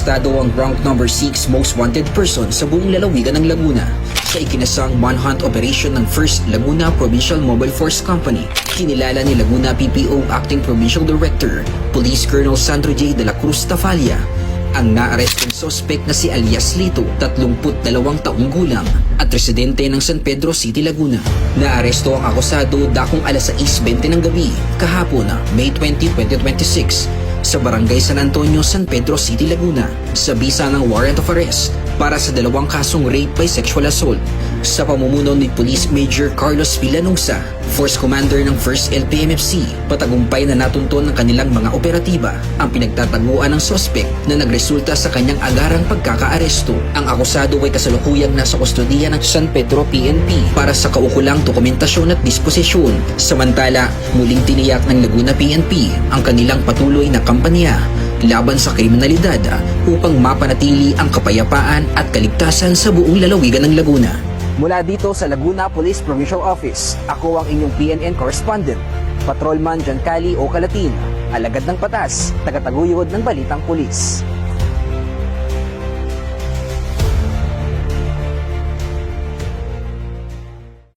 Arestado ang rank number 6 most wanted person sa buong lalawigan ng Laguna sa ikinasang manhunt operation ng First Laguna Provincial Mobile Force Company. Kinilala ni Laguna PPO Acting Provincial Director, Police Colonel Sandro J. de la Cruz Tafalia, ang naarestong sospek na si Alias Lito, 32 taong gulang at residente ng San Pedro City, Laguna. Naaresto ang akusado dakong alas 6:20 ng gabi kahapon, May 20, 2026 sa Barangay San Antonio, San Pedro City, Laguna sa bisa ng warrant of arrest para sa 2 kasong rape by sexual assault sa pamumuno ni Police Major Carlos Villanusa, Force Commander ng 1st LPMFC. Patagumpay na natunton ng kanilang mga operatiba ang pinagtataguan ng sospek na nagresulta sa kanyang agarang pagkakaaresto. Ang akusado ay kasalukuyang nasa kustodiya ng San Pedro PNP para sa kaukulang dokumentasyon at disposisyon. Samantala, muling tiniyak ng Laguna PNP ang kanilang patuloy na kampanya laban sa kriminalidad upang mapanatili ang kapayapaan at kaligtasan sa buong lalawigan ng Laguna. Mula dito sa Laguna Police Provincial Office, ako ang inyong PNN correspondent, Patrolman Giancarlo O. Calatin, alagad ng batas, tagataguyod ng Balitang Pulis.